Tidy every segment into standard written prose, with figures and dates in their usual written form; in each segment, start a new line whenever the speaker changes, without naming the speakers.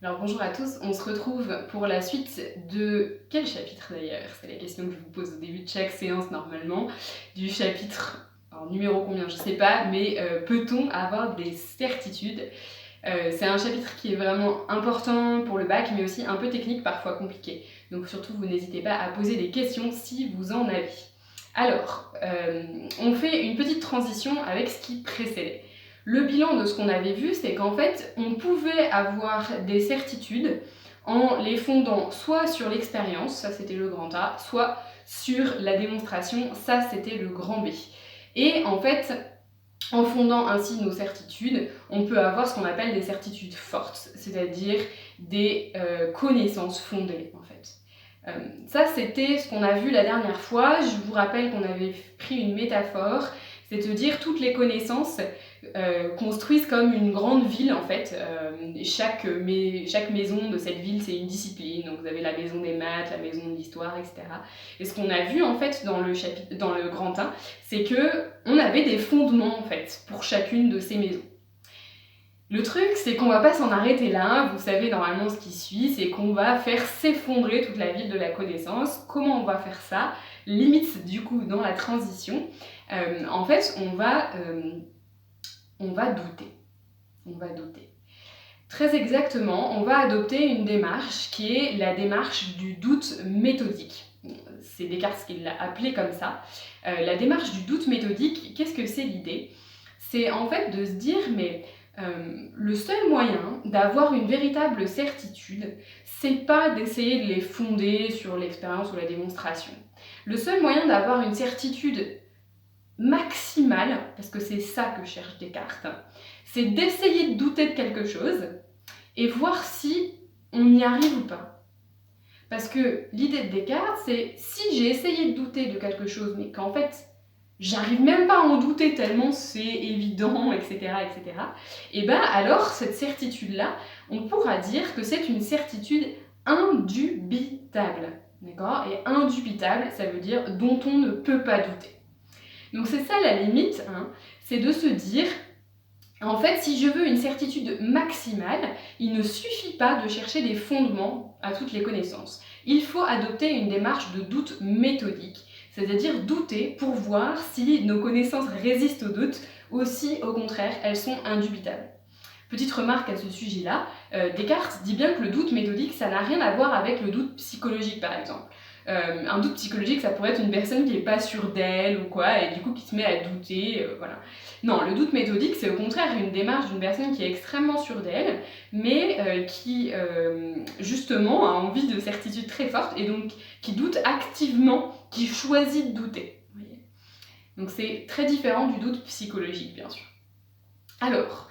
Alors bonjour à tous, on se retrouve pour la suite de quel chapitre d'ailleurs? C'est la question que je vous pose au début de chaque séance normalement, du chapitre, alors numéro combien je sais pas, mais peut-on avoir des certitudes? C'est un chapitre qui est vraiment important pour le bac, mais aussi un peu technique, parfois compliqué. Donc surtout, vous n'hésitez pas à poser des questions si vous en avez. Alors, on fait une petite transition avec ce qui précédait. Le bilan de ce qu'on avait vu, c'est qu'en fait, on pouvait avoir des certitudes en les fondant soit sur l'expérience, ça c'était le grand A, soit sur la démonstration, ça c'était le grand B. Et en fait, en fondant ainsi nos certitudes, on peut avoir ce qu'on appelle des certitudes fortes, c'est-à-dire des connaissances fondées en fait. Ça, c'était ce qu'on a vu la dernière fois. Je vous rappelle qu'on avait pris une métaphore, c'est-à-dire toutes les connaissances construisent comme une grande ville en fait. Chaque maison de cette ville, c'est une discipline. Donc vous avez la maison des maths, la maison de l'histoire, etc. Et ce qu'on a vu en fait dans le grand 1, c'est qu'on avait des fondements en fait pour chacune de ces maisons. Le truc, c'est qu'on va pas s'en arrêter là, vous savez normalement ce qui suit, c'est qu'on va faire s'effondrer toute la ville de la connaissance. Comment on va faire ça? Limite du coup dans la transition, en fait on va douter. On va douter. Très exactement, on va adopter une démarche qui est la démarche du doute méthodique. C'est Descartes qui l'a appelé comme ça. La démarche du doute méthodique, qu'est-ce que c'est l'idée? C'est en fait de se dire, mais le seul moyen d'avoir une véritable certitude, c'est pas d'essayer de les fonder sur l'expérience ou la démonstration. Le seul moyen d'avoir une certitude maximale, parce que c'est ça que cherche Descartes, c'est d'essayer de douter de quelque chose et voir si on y arrive ou pas. Parce que l'idée de Descartes, c'est si j'ai essayé de douter de quelque chose, mais qu'en fait, j'arrive même pas à en douter tellement c'est évident, etc., etc., et bien alors, cette certitude-là, on pourra dire que c'est une certitude indubitable. D'accord? Et indubitable, ça veut dire dont on ne peut pas douter. Donc c'est ça la limite, hein, c'est de se dire, en fait, si je veux une certitude maximale, il ne suffit pas de chercher des fondements à toutes les connaissances. Il faut adopter une démarche de doute méthodique, c'est-à-dire douter pour voir si nos connaissances résistent au doute ou si, au contraire, elles sont indubitables. Petite remarque à ce sujet-là, Descartes dit bien que le doute méthodique, ça n'a rien à voir avec le doute psychologique, par exemple. Un doute psychologique, ça pourrait être une personne qui n'est pas sûre d'elle ou quoi, et du coup qui se met à douter, voilà. Non, le doute méthodique, c'est au contraire une démarche d'une personne qui est extrêmement sûre d'elle, mais qui, justement, a envie de certitude très forte, et donc qui doute activement, qui choisit de douter. Donc c'est très différent du doute psychologique, bien sûr. Alors,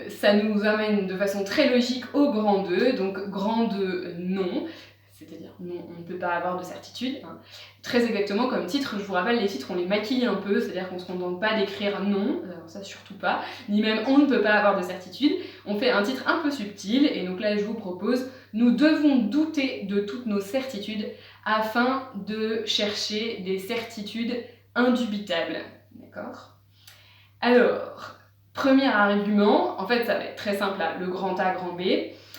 ça nous amène de façon très logique au grand 2, donc grand 2, non, c'est-à-dire non, on ne peut pas avoir de certitude. Hein. Très exactement comme titre, je vous rappelle, les titres on les maquille un peu, c'est-à-dire qu'on ne se contente pas d'écrire non, ça surtout pas, ni même on ne peut pas avoir de certitude, on fait un titre un peu subtil, et donc là je vous propose, nous devons douter de toutes nos certitudes afin de chercher des certitudes indubitables, d'accord? Alors, premier argument, en fait ça va être très simple là, le grand A, grand B,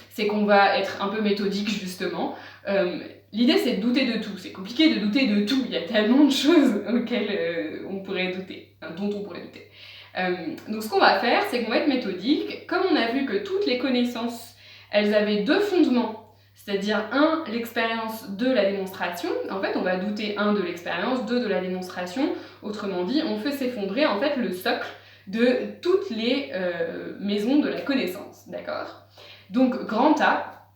c'est qu'on va être un peu méthodique justement. L'idée c'est de douter de tout, c'est compliqué de douter de tout, il y a tellement de choses auxquelles on pourrait douter, dont on pourrait douter. Donc ce qu'on va faire, c'est qu'on va être méthodique, comme on a vu que toutes les connaissances, elles avaient deux fondements, c'est-à-dire un, l'expérience, deux, la démonstration. En fait, on va douter un de l'expérience, deux de la démonstration. Autrement dit, on fait s'effondrer en fait le socle de toutes les maisons de la connaissance, d'accord? Donc, grand A,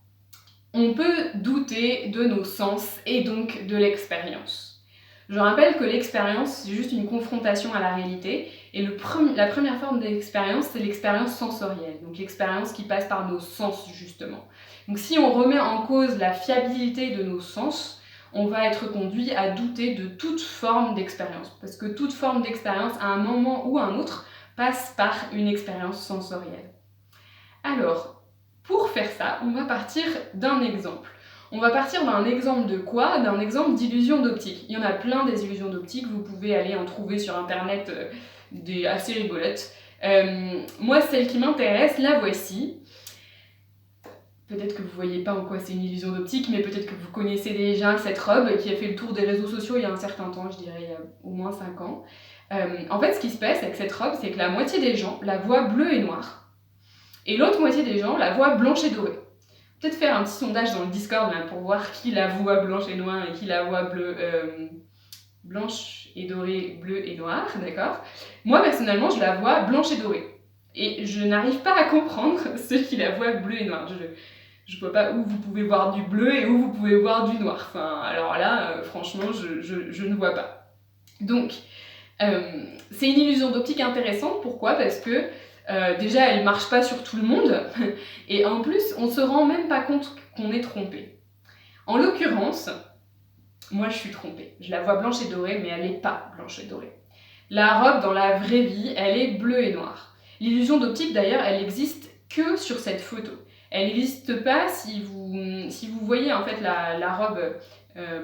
on peut douter de nos sens et donc de l'expérience. Je rappelle que l'expérience, c'est juste une confrontation à la réalité, et la première forme d'expérience, c'est l'expérience sensorielle, donc l'expérience qui passe par nos sens, justement. Donc si on remet en cause la fiabilité de nos sens, on va être conduit à douter de toute forme d'expérience, parce que toute forme d'expérience, à un moment ou à un autre, passe par une expérience sensorielle. Alors, pour faire ça, on va partir d'un exemple. On va partir d'un exemple de quoi? D'un exemple d'illusion d'optique. Il y en a plein des illusions d'optique, vous pouvez aller en trouver sur internet des assez rigolotes. Moi, celle qui m'intéresse, la voici. peut-être que vous voyez pas en quoi c'est une illusion d'optique, mais peut-être que vous connaissez déjà cette robe qui a fait le tour des réseaux sociaux il y a un certain temps, je dirais il y a au moins 5 ans. En fait, ce qui se passe avec cette robe, c'est que la moitié des gens la voient bleue et noire, et l'autre moitié des gens la voient blanche et dorée. Peut-être faire un petit sondage dans le Discord là, pour voir qui la voit blanche et noire et qui la voit blanche et dorée, bleue et noire, d'accord? Moi, personnellement, je la vois blanche et dorée. Et je n'arrive pas à comprendre ceux qui la voient bleue et noire. Je vois pas où vous pouvez voir du bleu et où vous pouvez voir du noir. Enfin, alors là, franchement, je ne vois pas. Donc, c'est une illusion d'optique intéressante. Pourquoi? Parce que déjà, elle marche pas sur tout le monde. Et en plus, on se rend même pas compte qu'on est trompé. En l'occurrence, moi je suis trompée. Je la vois blanche et dorée, mais elle n'est pas blanche et dorée. La robe, dans la vraie vie, elle est bleue et noire. L'illusion d'optique, d'ailleurs, elle n'existe que sur cette photo. Elle n'existe pas si vous voyez en fait la robe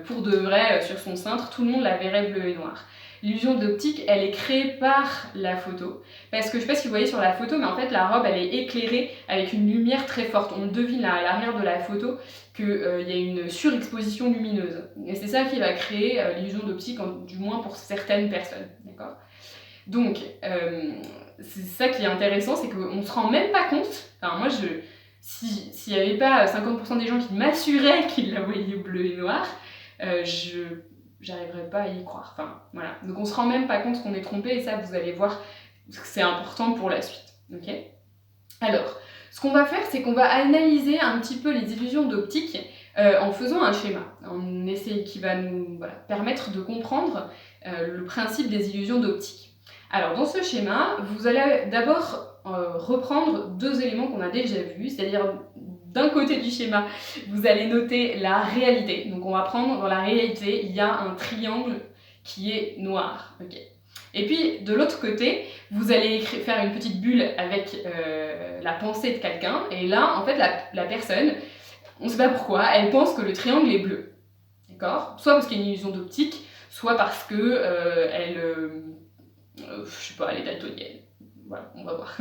pour de vrai sur son cintre, tout le monde la verrait bleue et noire. L'illusion d'optique, elle est créée par la photo. Parce que je ne sais pas si vous voyez sur la photo, mais en fait la robe, elle est éclairée avec une lumière très forte. On devine à l'arrière de la photo qu'il y a une surexposition lumineuse. Et c'est ça qui va créer l'illusion d'optique, du moins pour certaines personnes. D'accord ? Donc, c'est ça qui est intéressant, c'est qu'on ne se rend même pas compte. Enfin, moi, s'il n'y avait pas 50% des gens qui m'assuraient qu'ils la voyaient bleue et noire, j'arriverais pas à y croire. Enfin, voilà. Donc on se rend même pas compte qu'on est trompé, et ça, vous allez voir que c'est important pour la suite. Ok ? Alors, ce qu'on va faire, c'est qu'on va analyser un petit peu les illusions d'optique en faisant un schéma. On essaie qui va nous permettre de comprendre le principe des illusions d'optique. Alors, dans ce schéma, vous allez d'abord reprendre deux éléments qu'on a déjà vus, c'est-à-dire d'un côté du schéma, vous allez noter la réalité. Donc on va prendre dans la réalité, il y a un triangle qui est noir. Okay. Et puis de l'autre côté, vous allez faire une petite bulle avec la pensée de quelqu'un. Et là, en fait, la personne, on ne sait pas pourquoi, elle pense que le triangle est bleu. D'accord ? Soit parce qu'il y a une illusion d'optique, soit parce que je sais pas, elle est daltonienne. Voilà, on va voir.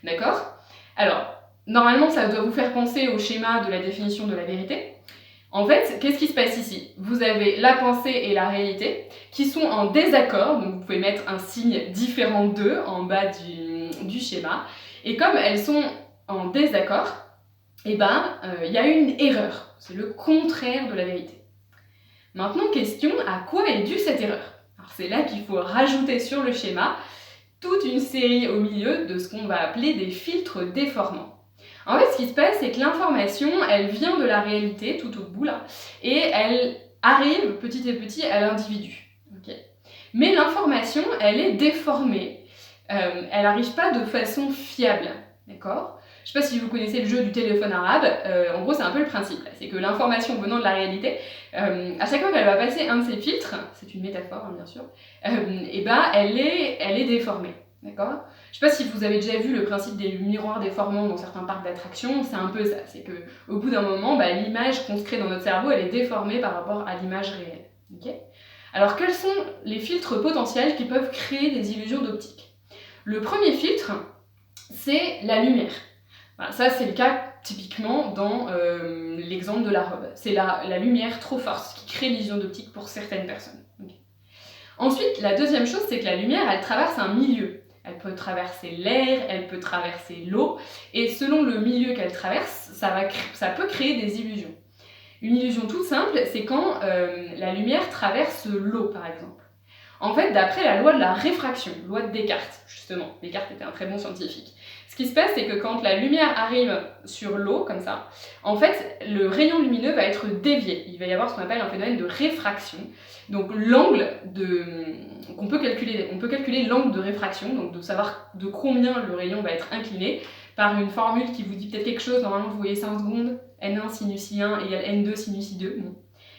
D'accord ? Alors, normalement, ça doit vous faire penser au schéma de la définition de la vérité. En fait, qu'est-ce qui se passe ici ? Vous avez la pensée et la réalité qui sont en désaccord, donc vous pouvez mettre un signe différent d'eux en bas du schéma. Et comme elles sont en désaccord, y a une erreur. C'est le contraire de la vérité. Maintenant, question, à quoi est due cette erreur ? Alors c'est là qu'il faut rajouter sur le schéma toute une série au milieu de ce qu'on va appeler des filtres déformants. En fait, ce qui se passe, c'est que l'information, elle vient de la réalité, tout au bout là, et elle arrive petit à petit à l'individu. Okay. Mais l'information, elle est déformée. Elle n'arrive pas de façon fiable. D'accord ? Je ne sais pas si vous connaissez le jeu du téléphone arabe. En gros, c'est un peu le principe. C'est que l'information venant de la réalité, à chaque fois qu'elle va passer un de ces filtres, c'est une métaphore, hein, bien sûr, elle est déformée. D'accord ? Je ne sais pas si vous avez déjà vu le principe des miroirs déformants dans certains parcs d'attractions, c'est un peu ça. C'est qu'au bout d'un moment, l'image qu'on se crée dans notre cerveau, elle est déformée par rapport à l'image réelle. Okay ? Alors, quels sont les filtres potentiels qui peuvent créer des illusions d'optique ? Le premier filtre, c'est la lumière. Voilà, ça, c'est le cas typiquement dans l'exemple de la robe. C'est la lumière trop forte qui crée l'illusion d'optique pour certaines personnes. Okay. Ensuite, la deuxième chose, c'est que la lumière, elle traverse un milieu. Elle peut traverser l'air, elle peut traverser l'eau, et selon le milieu qu'elle traverse, ça peut créer des illusions. Une illusion toute simple, c'est quand la lumière traverse l'eau, par exemple. En fait, d'après la loi de la réfraction, loi de Descartes, justement, Descartes était un très bon scientifique, ce qui se passe, c'est que quand la lumière arrive sur l'eau, comme ça, en fait, le rayon lumineux va être dévié. Il va y avoir ce qu'on appelle un phénomène de réfraction. Donc l'angle on peut calculer l'angle de réfraction, donc de savoir de combien le rayon va être incliné, par une formule qui vous dit peut-être quelque chose. Normalement, vous voyez ça en secondes, N1 sinus I1 égale N2 sinus I2. Bon.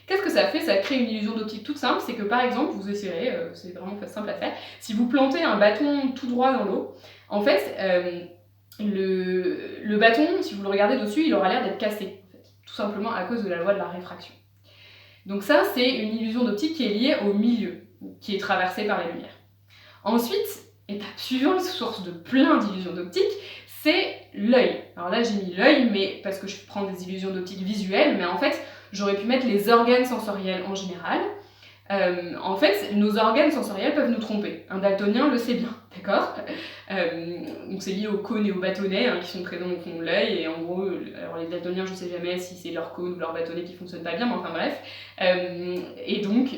Qu'est-ce que ça fait ? Ça crée une illusion d'optique toute simple, c'est que par exemple, vous essayerez, c'est vraiment simple à faire, si vous plantez un bâton tout droit dans l'eau, en fait, le bâton, si vous le regardez dessus, il aura l'air d'être cassé, en fait, tout simplement à cause de la loi de la réfraction. Donc ça, c'est une illusion d'optique qui est liée au milieu, qui est traversé par la lumière. Ensuite, étape suivante, source de plein d'illusions d'optique, c'est l'œil. Alors là, j'ai mis l'œil, mais parce que je prends des illusions d'optique visuelle, mais en fait, j'aurais pu mettre les organes sensoriels en général. En fait, nos organes sensoriels peuvent nous tromper. Un daltonien le sait bien, d'accord? Donc c'est lié aux cônes et aux bâtonnets qui sont présents au fond de l'œil, et en gros, alors les daltoniens, je sais jamais si c'est leur cône ou leur bâtonnet qui fonctionne pas bien, mais enfin bref. Et donc,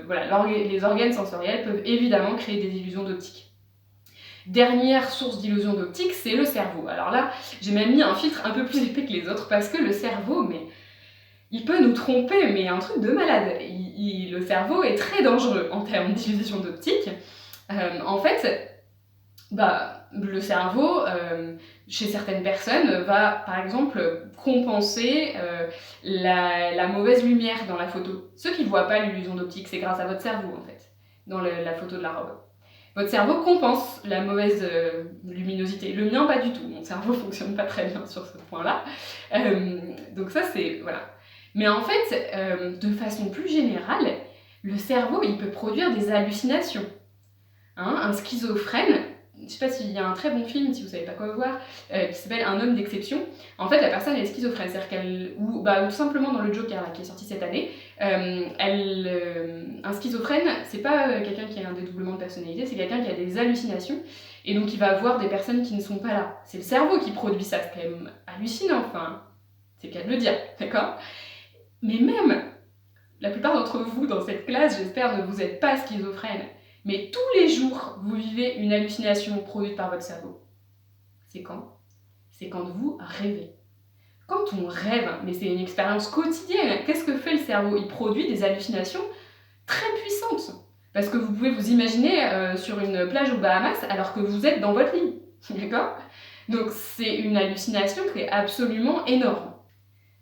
voilà, les organes sensoriels peuvent évidemment créer des illusions d'optique. Dernière source d'illusion d'optique, c'est le cerveau. Alors là, j'ai même mis un filtre un peu plus épais que les autres, parce que le cerveau, mais il peut nous tromper, mais un truc de malade. Le cerveau est très dangereux en termes d'illusion d'optique. En fait, le cerveau, chez certaines personnes, va par exemple compenser la mauvaise lumière dans la photo. Ceux qui ne voient pas l'illusion d'optique, c'est grâce à votre cerveau en fait, dans la photo de la robe. Votre cerveau compense la mauvaise luminosité. Le mien, pas du tout. Mon cerveau ne fonctionne pas très bien sur ce point-là. Donc ça, c'est... voilà. Mais en fait, de façon plus générale, le cerveau, il peut produire des hallucinations. Un schizophrène, je ne sais pas s'il y a un très bon film, si vous ne savez pas quoi voir, qui s'appelle Un homme d'exception. En fait, la personne est schizophrène, c'est-à-dire qu'elle... Ou tout simplement dans le Joker, là, qui est sorti cette année, un schizophrène, c'est pas quelqu'un qui a un dédoublement de personnalité, c'est quelqu'un qui a des hallucinations, et donc il va voir des personnes qui ne sont pas là. C'est le cerveau qui produit ça, c'est quand même hallucinant, enfin, c'est qu'à le dire, d'accord? Mais même, la plupart d'entre vous dans cette classe, j'espère, ne vous êtes pas schizophrène, mais tous les jours, vous vivez une hallucination produite par votre cerveau. C'est quand? C'est quand vous rêvez. Quand on rêve, mais c'est une expérience quotidienne, qu'est-ce que fait le cerveau? Il produit des hallucinations très puissantes. Parce que vous pouvez vous imaginer sur une plage aux Bahamas alors que vous êtes dans votre lit. D'accord? Donc c'est une hallucination qui est absolument énorme.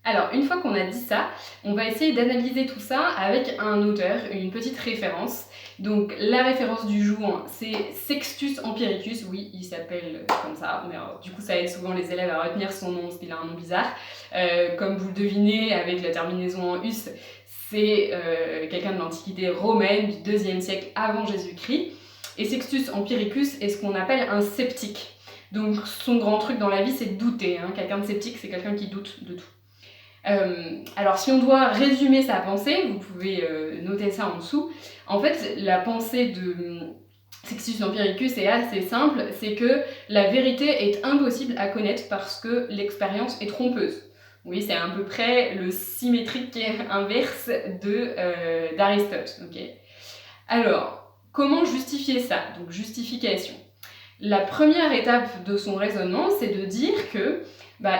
Alors, une fois qu'on a dit ça, on va essayer d'analyser tout ça avec un auteur, une petite référence. Donc, la référence du jour, c'est Sextus Empiricus. Oui, il s'appelle comme ça, mais du coup, ça aide souvent les élèves à retenir son nom, parce qu'il a un nom bizarre. Comme vous le devinez, avec la terminaison en us, c'est quelqu'un de l'Antiquité romaine, du 2e siècle avant Jésus-Christ. Et Sextus Empiricus est ce qu'on appelle un sceptique. Donc, son grand truc dans la vie, c'est de douter. Quelqu'un de sceptique, c'est quelqu'un qui doute de tout. Alors si on doit résumer sa pensée, vous pouvez noter ça en dessous. En fait, la pensée de Sextus Empiricus est assez simple, c'est que la vérité est impossible à connaître parce que l'expérience est trompeuse. Oui, c'est à peu près le symétrique inverse d'Aristote. Okay. Alors, comment justifier ça? Donc justification. La première étape de son raisonnement, c'est de dire que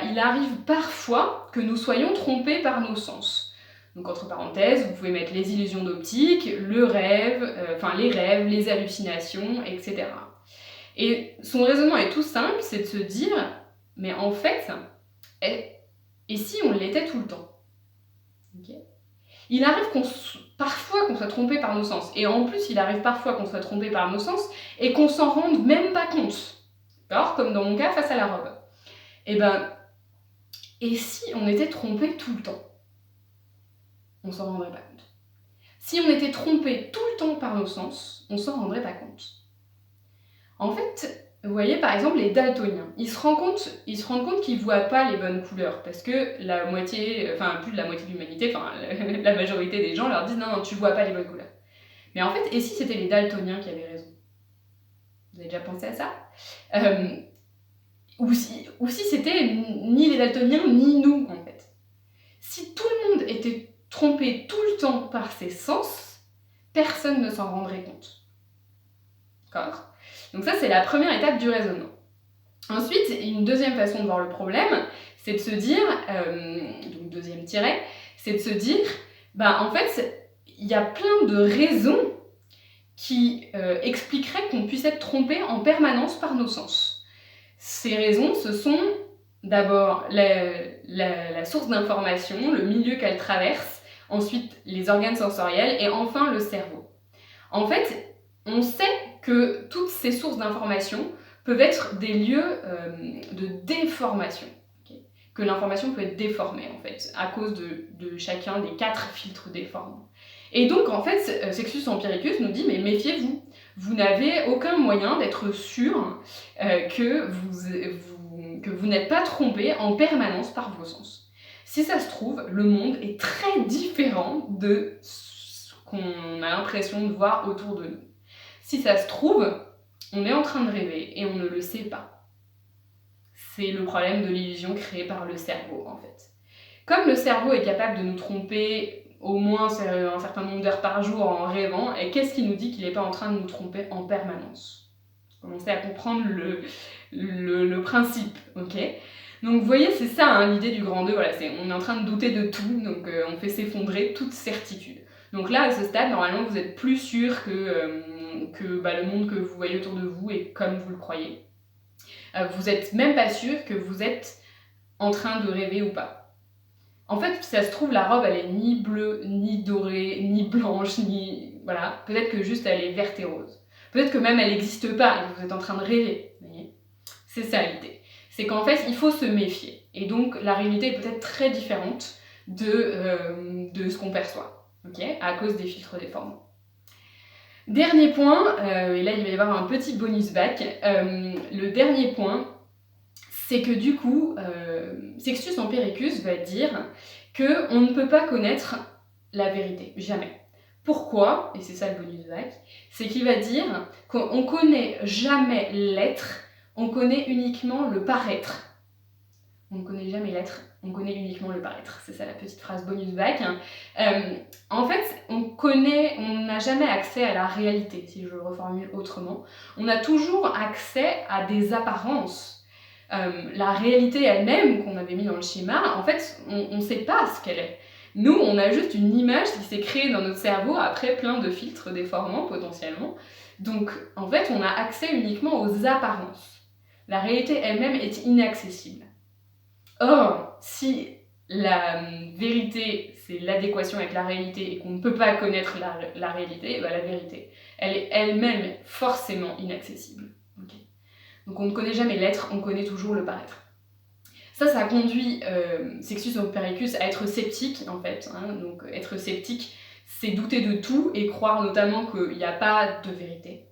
il arrive parfois que nous soyons trompés par nos sens. Donc entre parenthèses, vous pouvez mettre les illusions d'optique, le rêve, les rêves, les hallucinations, etc. Et son raisonnement est tout simple, c'est de se dire, mais en fait, et si on l'était tout le temps? Okay. Il arrive parfois qu'on soit trompé par nos sens, et en plus il arrive parfois qu'on soit trompé par nos sens, et qu'on s'en rende même pas compte. Alors, comme dans mon cas, face à la robe. Et si on était trompé tout le temps? On s'en rendrait pas compte. Si on était trompé tout le temps par nos sens, on s'en rendrait pas compte. En fait, vous voyez par exemple les daltoniens, ils se rendent compte qu'ils voient pas les bonnes couleurs parce que la moitié, plus de la moitié de l'humanité, la majorité des gens leur disent non, tu vois pas les bonnes couleurs. Mais en fait, et si c'était les daltoniens qui avaient raison? Vous avez déjà pensé à ça? Ou si c'était ni les daltoniens ni nous en fait. Si tout le monde était trompé tout le temps par ses sens, personne ne s'en rendrait compte. D'accord? Donc ça, c'est la première étape du raisonnement. Ensuite, une deuxième façon de voir le problème, c'est de se dire, donc deuxième tiret, c'est de se dire, en fait, il y a plein de raisons qui expliqueraient qu'on puisse être trompé en permanence par nos sens. Ces raisons, ce sont d'abord la source d'information, le milieu qu'elle traverse, ensuite les organes sensoriels et enfin le cerveau. En fait, on sait que toutes ces sources d'information peuvent être des lieux de déformation. Okay, que l'information peut être déformée en fait, à cause de chacun des 4 filtres déformants. Et donc en fait, Sextus Empiricus nous dit mais méfiez-vous, vous n'avez aucun moyen d'être sûr que vous que vous n'êtes pas trompé en permanence par vos sens. Si ça se trouve, le monde est très différent de ce qu'on a l'impression de voir autour de nous. Si ça se trouve, on est en train de rêver et on ne le sait pas. C'est le problème de l'illusion créée par le cerveau, en fait. Comme le cerveau est capable de nous tromper au moins un certain nombre d'heures par jour en rêvant, et qu'est-ce qui nous dit qu'il n'est pas en train de nous tromper en permanence? Commencez à comprendre le principe, ok? Donc vous voyez, c'est ça hein, l'idée du grand 2, voilà, on est en train de douter de tout, donc on fait s'effondrer toute certitude. Donc là, à ce stade, normalement, vous êtes plus sûr que le monde que vous voyez autour de vous est comme vous le croyez. Vous n'êtes même pas sûr que vous êtes en train de rêver ou pas. En fait, si ça se trouve, la robe, elle est ni bleue, ni dorée, ni blanche, ni... Voilà, peut-être que juste elle est verte et rose. Peut-être que même elle n'existe pas et vous êtes en train de rêver. Vous voyez ? C'est ça l'idée. C'est qu'en fait, il faut se méfier. Et donc, la réalité est peut-être très différente de ce qu'on perçoit, okay, à cause des filtres déformants. Dernier point, et là il va y avoir un petit bonus back, le dernier point, c'est que du coup, Sextus Empiricus va dire qu'on ne peut pas connaître la vérité, jamais. Pourquoi? Et c'est ça le bonus back, c'est qu'il va dire qu'on ne connaît jamais l'être, on connaît uniquement le paraître. On ne connaît jamais l'être, on connaît uniquement le paraître. C'est ça la petite phrase bonus back. En fait, on n'a jamais accès à la réalité, si je le reformule autrement. On a toujours accès à des apparences. La réalité elle-même, qu'on avait mis dans le schéma, en fait, on ne sait pas ce qu'elle est. Nous, on a juste une image qui s'est créée dans notre cerveau après plein de filtres déformants potentiellement. Donc, en fait, on a accès uniquement aux apparences. La réalité elle-même est inaccessible. Or, si la vérité, c'est l'adéquation avec la réalité et qu'on ne peut pas connaître la réalité, bah la vérité, elle est elle-même forcément inaccessible. Okay. Donc on ne connaît jamais l'être, on connaît toujours le paraître. Ça a conduit Sextus Empiricus à être sceptique, en fait. Hein. Donc être sceptique, c'est douter de tout et croire notamment qu'il n'y a pas de vérité.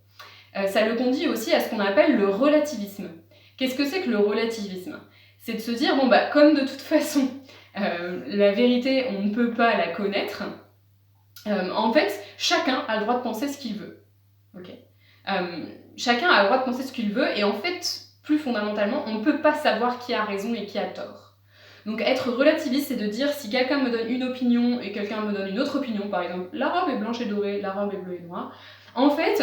Ça le conduit aussi à ce qu'on appelle le relativisme. Qu'est-ce que c'est que le relativisme ? C'est de se dire, bon bah comme de toute façon, la vérité, on ne peut pas la connaître, en fait, chacun a le droit de penser ce qu'il veut. Okay. Chacun a le droit de penser ce qu'il veut, et en fait, plus fondamentalement, on ne peut pas savoir qui a raison et qui a tort. Donc être relativiste, c'est de dire, si quelqu'un me donne une opinion et quelqu'un me donne une autre opinion, par exemple, la robe est blanche et dorée, la robe est bleue et noire, en fait...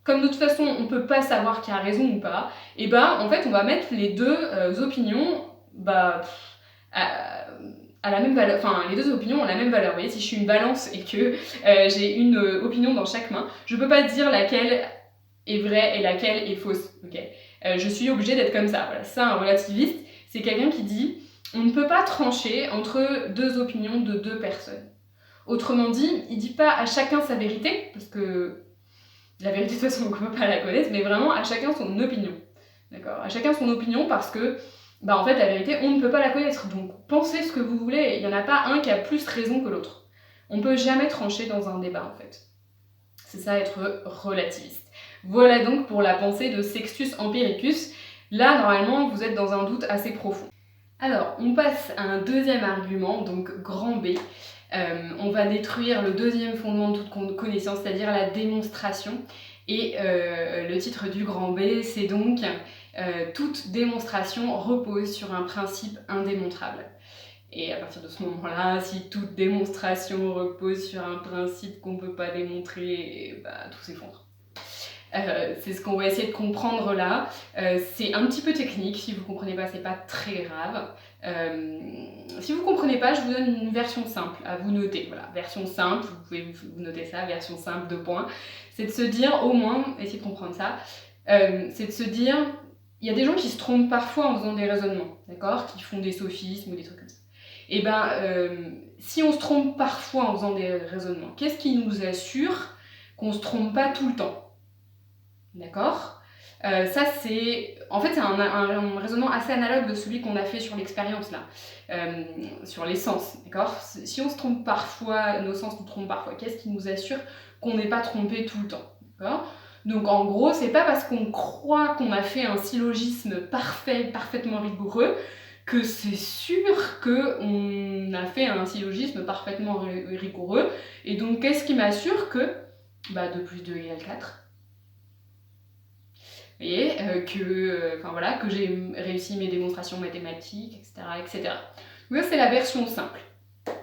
Comme de toute façon, on ne peut pas savoir qui a raison ou pas, et ben en fait, on va mettre les deux opinions à la même valeur. Enfin, les deux opinions ont la même valeur. Vous voyez, si je suis une balance et que j'ai une opinion dans chaque main, je peux pas dire laquelle est vraie et laquelle est fausse. Okay, je suis obligée d'être comme ça. Voilà, ça, un relativiste, c'est quelqu'un qui dit on ne peut pas trancher entre deux opinions de deux personnes. Autrement dit, il dit pas à chacun sa vérité, parce que la vérité, de toute façon, on ne peut pas la connaître, mais vraiment à chacun son opinion. D'accord ? À chacun son opinion parce que, en fait, la vérité, on ne peut pas la connaître. Donc, pensez ce que vous voulez, il n'y en a pas un qui a plus raison que l'autre. On ne peut jamais trancher dans un débat, en fait. C'est ça, être relativiste. Voilà donc pour la pensée de Sextus Empiricus. Là, normalement, vous êtes dans un doute assez profond. Alors, on passe à un deuxième argument, donc grand B. On va détruire le deuxième fondement de toute connaissance, c'est-à-dire la démonstration. Et le titre du grand B, c'est donc toute démonstration repose sur un principe indémontrable. Et à partir de ce moment-là, si toute démonstration repose sur un principe qu'on ne peut pas démontrer, tout s'effondre. C'est ce qu'on va essayer de comprendre là. C'est un petit peu technique, si vous ne comprenez pas, c'est pas très grave. Si vous ne comprenez pas, je vous donne une version simple à vous noter. Voilà, version simple, vous pouvez vous noter ça, version simple, 2 points. C'est de se dire, au moins, essayez de comprendre ça, c'est de se dire, il y a des gens qui se trompent parfois en faisant des raisonnements, d'accord, qui font des sophismes ou des trucs comme ça. Et si on se trompe parfois en faisant des raisonnements, qu'est-ce qui nous assure qu'on ne se trompe pas tout le temps ? D'accord ? Ça c'est... En fait c'est un raisonnement assez analogue de celui qu'on a fait sur l'expérience là, sur les sens, d'accord ? Si on se trompe parfois, nos sens nous trompent parfois, qu'est-ce qui nous assure qu'on n'est pas trompé tout le temps ? D'accord ? Donc en gros, c'est pas parce qu'on croit qu'on a fait un syllogisme parfait, parfaitement rigoureux, que c'est sûr qu'on a fait un syllogisme parfaitement rigoureux. Et donc qu'est-ce qui m'assure que 2 plus 2 égale 4 ? Vous voyez, que j'ai réussi mes démonstrations mathématiques, etc. etc. Donc ça, c'est la version simple.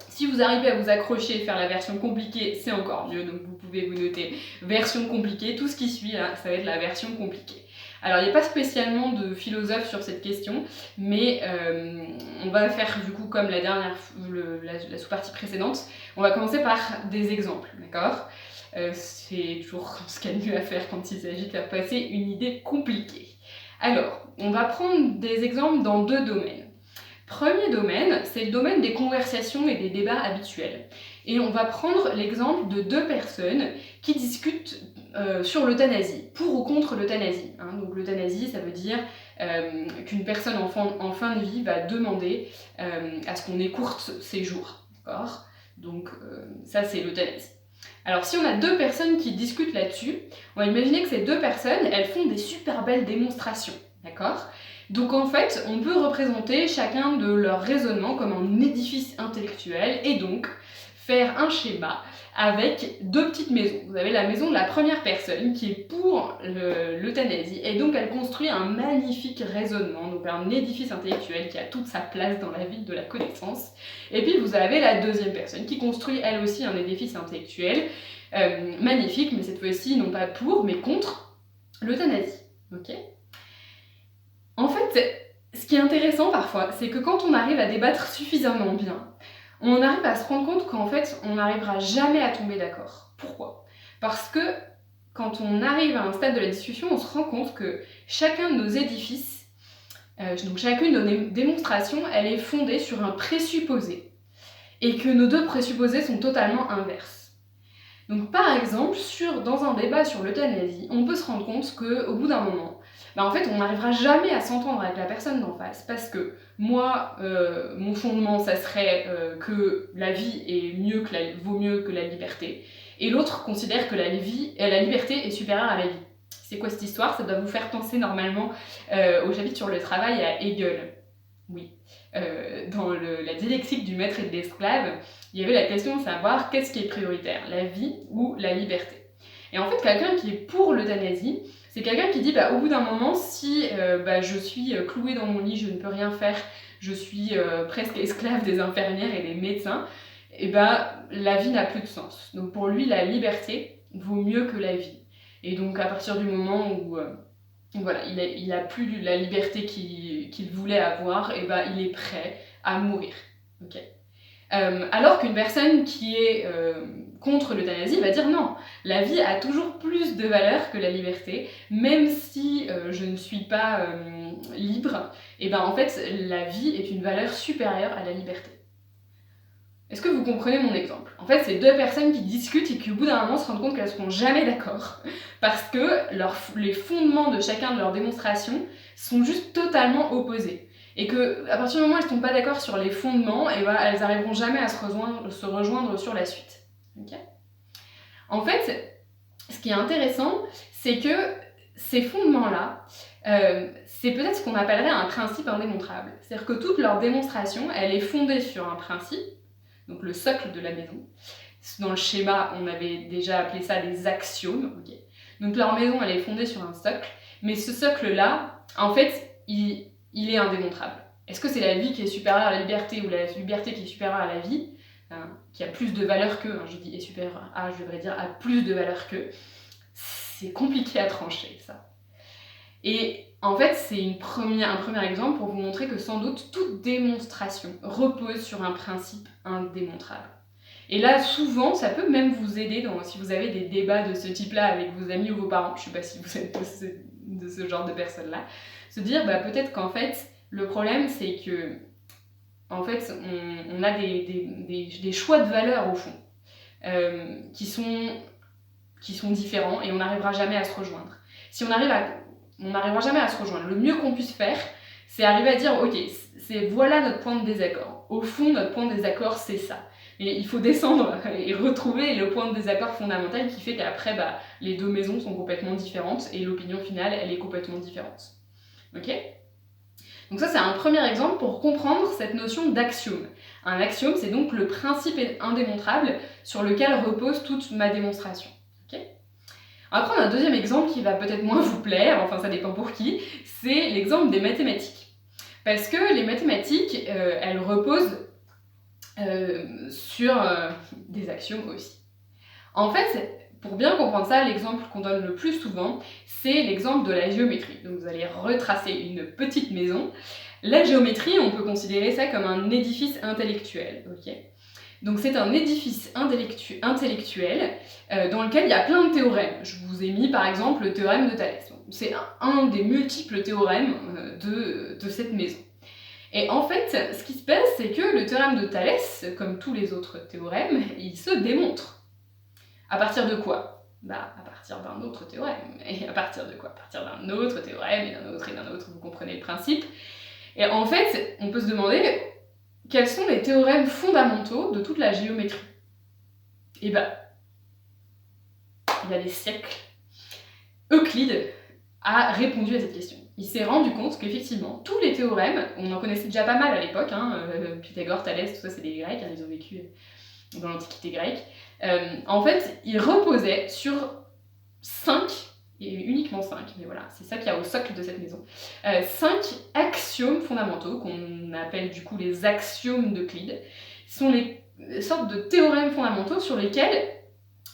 Si vous arrivez à vous accrocher et faire la version compliquée, c'est encore mieux. Donc vous pouvez vous noter version compliquée. Tout ce qui suit, là, ça va être la version compliquée. Alors, il n'y a pas spécialement de philosophe sur cette question, mais on va faire du coup comme la sous-partie précédente. On va commencer par des exemples, d'accord ? C'est toujours ce qu'il y a de mieux à faire quand il s'agit de faire passer une idée compliquée. Alors, on va prendre des exemples dans 2 domaines. Premier domaine, c'est le domaine des conversations et des débats habituels. Et on va prendre l'exemple de 2 personnes qui discutent sur l'euthanasie, pour ou contre l'euthanasie. Donc l'euthanasie, ça veut dire qu'une personne en fin de vie va demander à ce qu'on écourte ses jours. D'accord ? Donc ça, c'est l'euthanasie. Alors si on a 2 personnes qui discutent là-dessus, on va imaginer que ces 2 personnes, elles font des super belles démonstrations. D'accord ? Donc en fait, on peut représenter chacun de leurs raisonnements comme un édifice intellectuel et donc faire un schéma avec 2 petites maisons. Vous avez la maison de la première personne qui est pour l'euthanasie et donc elle construit un magnifique raisonnement, donc un édifice intellectuel qui a toute sa place dans la ville de la connaissance. Et puis vous avez la deuxième personne qui construit elle aussi un édifice intellectuel magnifique, mais cette fois-ci non pas pour mais contre l'euthanasie. Ok ? En fait, ce qui est intéressant parfois, c'est que quand on arrive à débattre suffisamment bien, on arrive à se rendre compte qu'en fait, on n'arrivera jamais à tomber d'accord. Pourquoi ? Parce que quand on arrive à un stade de la discussion, on se rend compte que chacun de nos édifices, donc chacune de nos démonstrations, elle est fondée sur un présupposé. Et que nos 2 présupposés sont totalement inverses. Donc par exemple, dans un débat sur l'euthanasie, on peut se rendre compte qu'au bout d'un moment, en fait, on n'arrivera jamais à s'entendre avec la personne d'en face, parce que moi, mon fondement, ça serait que la vie vaut mieux que la liberté, et l'autre considère que la liberté est supérieure à la vie. C'est quoi cette histoire ? Ça doit vous faire penser normalement au chapitre sur le travail à Hegel. Oui. Dans la dialectique du maître et de l'esclave, il y avait la question de savoir qu'est-ce qui est prioritaire, la vie ou la liberté. Et en fait, quelqu'un qui est pour l'euthanasie, c'est quelqu'un qui dit au bout d'un moment, si je suis cloué dans mon lit, je ne peux rien faire, je suis presque esclave des infirmières et des médecins, et la vie n'a plus de sens. Donc pour lui, la liberté vaut mieux que la vie. Et donc à partir du moment où il a plus la liberté qu'il voulait avoir, et il est prêt à mourir. Okay. Alors qu'une personne qui est contre l'euthanasie va dire non, la vie a toujours plus de valeur que la liberté, même si je ne suis pas libre, en fait la vie est une valeur supérieure à la liberté. Est-ce que vous comprenez mon exemple ? En fait, c'est 2 personnes qui discutent et qui au bout d'un moment se rendent compte qu'elles ne seront jamais d'accord parce que les fondements de chacun de leurs démonstrations sont juste totalement opposés. Et qu'à partir du moment où elles ne sont pas d'accord sur les fondements, elles n'arriveront jamais à se rejoindre sur la suite. Okay ? En fait, ce qui est intéressant, c'est que ces fondements-là, c'est peut-être ce qu'on appellerait un principe indémontrable. C'est-à-dire que toute leur démonstration, elle est fondée sur un principe, donc le socle de la maison. Dans le schéma, on avait déjà appelé ça des axiomes. Okay. Donc leur maison, elle est fondée sur un socle, mais ce socle-là, en fait, il est indémontrable. Est-ce que c'est la vie qui est supérieure à la liberté ou la liberté qui est supérieure à la vie, qui a plus de valeur que, je dis est supérieure à, je devrais dire a plus de valeur que, c'est compliqué à trancher ça. Et en fait, c'est un premier exemple pour vous montrer que sans doute toute démonstration repose sur un principe indémontrable. Et là, souvent, ça peut même vous aider si vous avez des débats de ce type-là avec vos amis ou vos parents, je ne sais pas si vous êtes de ce genre de personnes-là, se dire peut-être qu'en fait, le problème c'est que en fait, on a des choix de valeurs au fond qui sont différents et on n'arrivera jamais à se rejoindre. Si on n'arrivera jamais à se rejoindre. Le mieux qu'on puisse faire, c'est arriver à dire ok, voilà notre point de désaccord. au fond, notre point de désaccord, c'est ça. Et il faut descendre et retrouver le point de désaccord fondamental qui fait qu'après, les deux maisons sont complètement différentes et l'opinion finale, elle est complètement différente. Ok ? Donc ça, c'est un premier exemple pour comprendre cette notion d'axiome. Un axiome, c'est donc le principe indémontrable sur lequel repose toute ma démonstration. Okay ? On va prendre un deuxième exemple qui va peut-être moins vous plaire, enfin ça dépend pour qui, c'est l'exemple des mathématiques. Parce que les mathématiques, elles reposent sur des axiomes aussi. En fait, pour bien comprendre ça, l'exemple qu'on donne le plus souvent, c'est l'exemple de la géométrie. Donc vous allez retracer une petite maison. La géométrie, on peut considérer ça comme un édifice intellectuel. Okay ? Donc c'est un édifice intellectuel dans lequel il y a plein de théorèmes. Je vous ai mis par exemple le théorème de Thalès. C'est un des multiples théorèmes de cette maison. Et en fait, ce qui se passe, c'est que le théorème de Thalès, comme tous les autres théorèmes, il se démontre. À partir de quoi ? À partir d'un autre théorème. Et à partir de quoi ? À partir d'un autre théorème, et d'un autre, vous comprenez le principe. Et en fait, on peut se demander quels sont les théorèmes fondamentaux de toute la géométrie. Et il y a des siècles, Euclide a répondu à cette question. Il s'est rendu compte qu'effectivement, tous les théorèmes, on en connaissait déjà pas mal à l'époque, Pythagore, Thalès, tout ça c'est des Grecs, ils ont vécu dans l'Antiquité grecque. En fait, ils reposaient sur 5, et uniquement 5, mais voilà, c'est ça qu'il y a au socle de cette maison, 5 axiomes fondamentaux, qu'on appelle du coup les axiomes d'Euclide, sont les sortes de théorèmes fondamentaux sur lesquels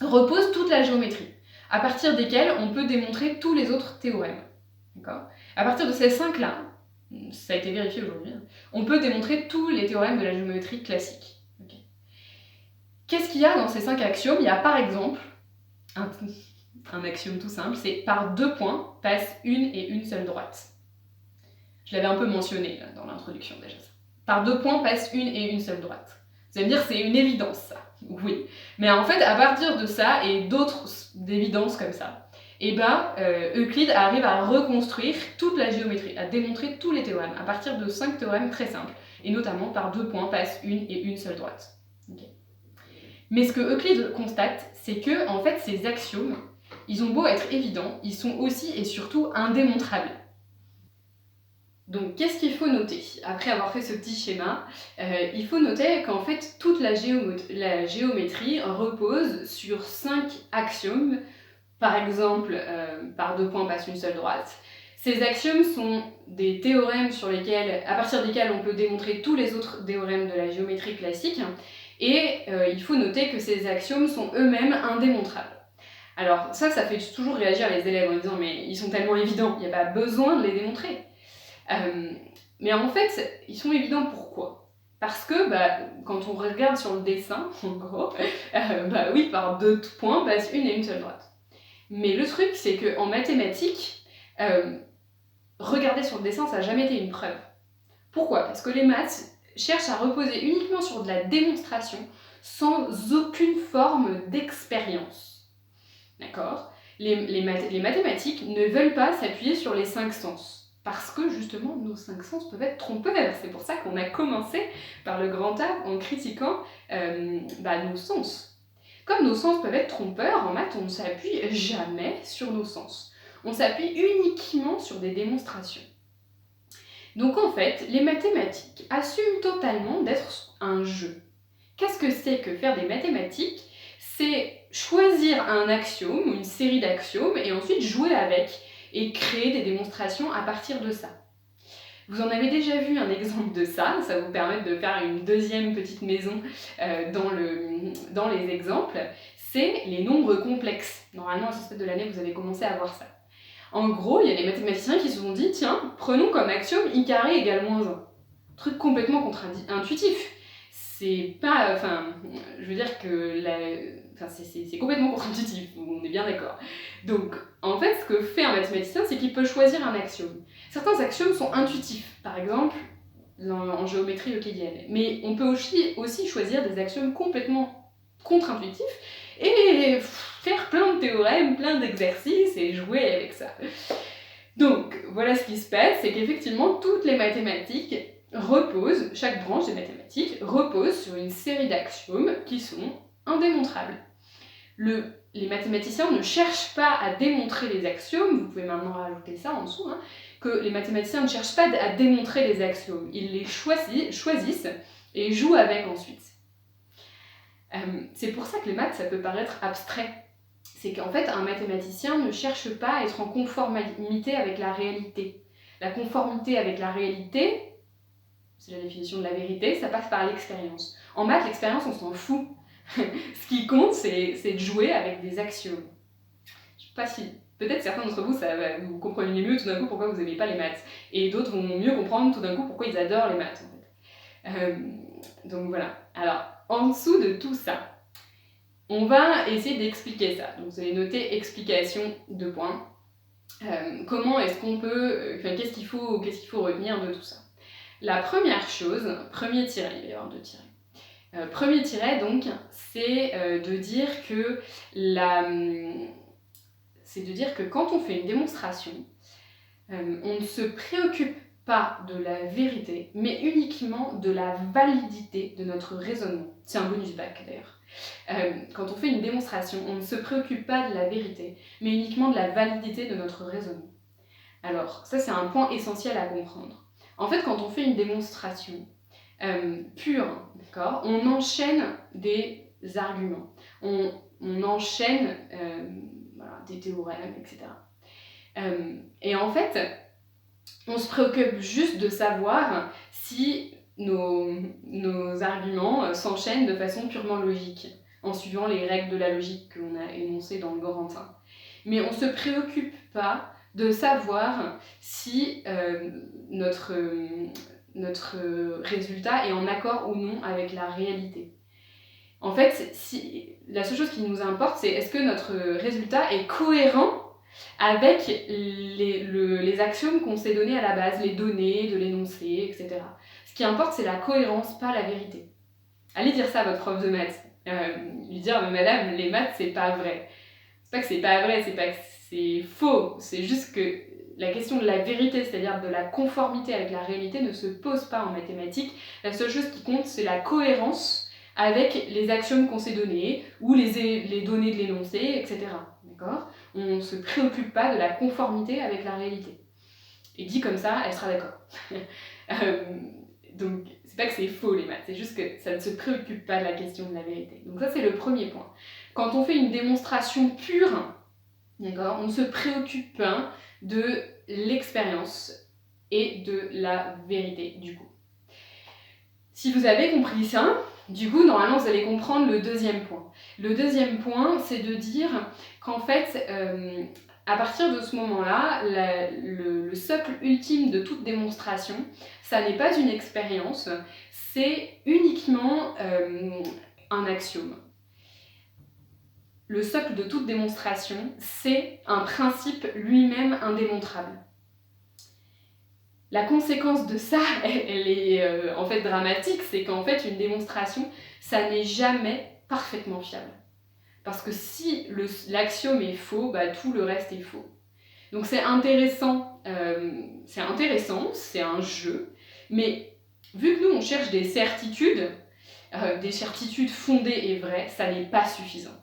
repose toute la géométrie, à partir desquels on peut démontrer tous les autres théorèmes. D'accord ? À partir de ces 5-là, ça a été vérifié aujourd'hui, on peut démontrer tous les théorèmes de la géométrie classique. Okay. Qu'est-ce qu'il y a dans ces 5 axiomes ? Il y a par exemple un axiome tout simple, c'est par 2 points passe une et une seule droite. Je l'avais un peu mentionné là, dans l'introduction déjà. Par 2 points passe une et une seule droite. Vous allez me dire c'est une évidence ça. Oui. Mais en fait, à partir de ça et d'autres évidences comme ça, Euclide arrive à reconstruire toute la géométrie, à démontrer tous les théorèmes, à partir de 5 théorèmes très simples, et notamment par 2 points passe une et une seule droite. Okay. Mais ce que Euclide constate, c'est que en fait, ces axiomes, ils ont beau être évidents, ils sont aussi et surtout indémontrables. Donc, qu'est-ce qu'il faut noter ? Après avoir fait ce petit schéma, il faut noter qu'en fait, toute la géométrie repose sur 5 axiomes. Par exemple, par 2 points passe une seule droite. Ces axiomes sont des théorèmes à partir desquels on peut démontrer tous les autres théorèmes de la géométrie classique. Et il faut noter que ces axiomes sont eux-mêmes indémontrables. Alors ça fait toujours réagir les élèves en disant « mais ils sont tellement évidents, il n'y a pas besoin de les démontrer ». Mais en fait, ils sont évidents pourquoi ? Parce que quand on regarde sur le dessin, en gros, oui, par 2 points passe une et une seule droite. Mais le truc, c'est qu'en mathématiques, regarder sur le dessin, ça n'a jamais été une preuve. Pourquoi ? Parce que les maths cherchent à reposer uniquement sur de la démonstration, sans aucune forme d'expérience. D'accord ? Les mathématiques ne veulent pas s'appuyer sur les 5 sens. Parce que justement, nos 5 sens peuvent être trompeurs. C'est pour ça qu'on a commencé par le grand A en critiquant nos sens. Comme nos sens peuvent être trompeurs, en maths, on ne s'appuie jamais sur nos sens. On s'appuie uniquement sur des démonstrations. Donc en fait, les mathématiques assument totalement d'être un jeu. Qu'est-ce que c'est que faire des mathématiques ? C'est choisir un axiome ou une série d'axiomes et ensuite jouer avec et créer des démonstrations à partir de ça. Vous en avez déjà vu un exemple de ça, ça vous permet de faire une deuxième petite maison dans les exemples, c'est les nombres complexes. Normalement, à ce stade de l'année, vous avez commencé à voir ça. En gros, il y a des mathématiciens qui se sont dit, tiens, prenons comme axiome i carré égale moins 1. Truc complètement contre-intuitif. C'est pas, je veux dire que c'est complètement contre-intuitif, on est bien d'accord. Donc, en fait, ce que fait un mathématicien, c'est qu'il peut choisir un axiome. Certains axiomes sont intuitifs, par exemple, en géométrie euclidienne. Mais on peut aussi choisir des axiomes complètement contre-intuitifs et faire plein de théorèmes, plein d'exercices et jouer avec ça. Donc, voilà ce qui se passe, c'est qu'effectivement, toutes les mathématiques chaque branche des mathématiques repose sur une série d'axiomes qui sont indémontrables. Les mathématiciens ne cherchent pas à démontrer les axiomes, vous pouvez maintenant rajouter ça en dessous, que les mathématiciens ne cherchent pas à démontrer les axiomes, ils les choisissent et jouent avec ensuite. C'est pour ça que les maths, ça peut paraître abstrait. C'est qu'en fait, un mathématicien ne cherche pas à être en conformité avec la réalité. La conformité avec la réalité, c'est la définition de la vérité, ça passe par l'expérience. En maths, l'expérience, on s'en fout. Ce qui compte, c'est de jouer avec des axiomes. Je sais pas si... Peut-être certains d'entre vous, vous comprenez mieux tout d'un coup pourquoi vous n'aimez pas les maths. Et d'autres vont mieux comprendre tout d'un coup pourquoi ils adorent les maths, en fait. Donc voilà. Alors, en dessous de tout ça, on va essayer d'expliquer ça. Donc vous allez noter explication, 2 points. Comment est-ce qu'on peut... qu'est-ce qu'il faut retenir de tout ça? La première chose, premier tiret, il va y avoir 2 tirets. Premier tiret, donc, c'est de dire que quand on fait une démonstration, on ne se préoccupe pas de la vérité, mais uniquement de la validité de notre raisonnement. C'est un bonus bac d'ailleurs. Quand on fait une démonstration, on ne se préoccupe pas de la vérité, mais uniquement de la validité de notre raisonnement. Alors, ça c'est un point essentiel à comprendre. En fait, quand on fait une démonstration pure, d'accord, on enchaîne des arguments, on enchaîne des théorèmes, etc. Et en fait, on se préoccupe juste de savoir si nos arguments s'enchaînent de façon purement logique, en suivant les règles de la logique que l'on a énoncées dans le Grand 1. Mais on ne se préoccupe pas de savoir si notre résultat est en accord ou non avec la réalité. En fait, la seule chose qui nous importe, c'est est-ce que notre résultat est cohérent avec les axiomes qu'on s'est donnés à la base, les données de l'énoncé, etc. Ce qui importe, c'est la cohérence, pas la vérité. Allez dire ça à votre prof de maths. Lui dire, mais madame, les maths, c'est pas vrai. C'est pas que c'est pas vrai, c'est pas que c'est faux, c'est juste que la question de la vérité, c'est-à-dire de la conformité avec la réalité, ne se pose pas en mathématiques. La seule chose qui compte, c'est la cohérence avec les axiomes qu'on s'est donnés, ou les données de l'énoncé, etc. D'accord ? On ne se préoccupe pas de la conformité avec la réalité. Et dit comme ça, elle sera d'accord. Donc, c'est pas que c'est faux les maths, c'est juste que ça ne se préoccupe pas de la question de la vérité. Donc ça, c'est le premier point. Quand on fait une démonstration pure, d'accord, on ne se préoccupe pas de l'expérience et de la vérité, du coup. Si vous avez compris ça, du coup, normalement, vous allez comprendre le deuxième point. Le deuxième point, c'est de dire qu'en fait, à partir de ce moment-là, le socle ultime de toute démonstration, ça n'est pas une expérience, c'est uniquement un axiome. Le socle de toute démonstration, c'est un principe lui-même indémontrable. La conséquence de ça, elle est en fait dramatique, c'est qu'en fait une démonstration, ça n'est jamais parfaitement fiable. Parce que si l'axiome est faux, bah, tout le reste est faux. Donc c'est intéressant, c'est un jeu, mais vu que nous on cherche des certitudes fondées et vraies, ça n'est pas suffisant.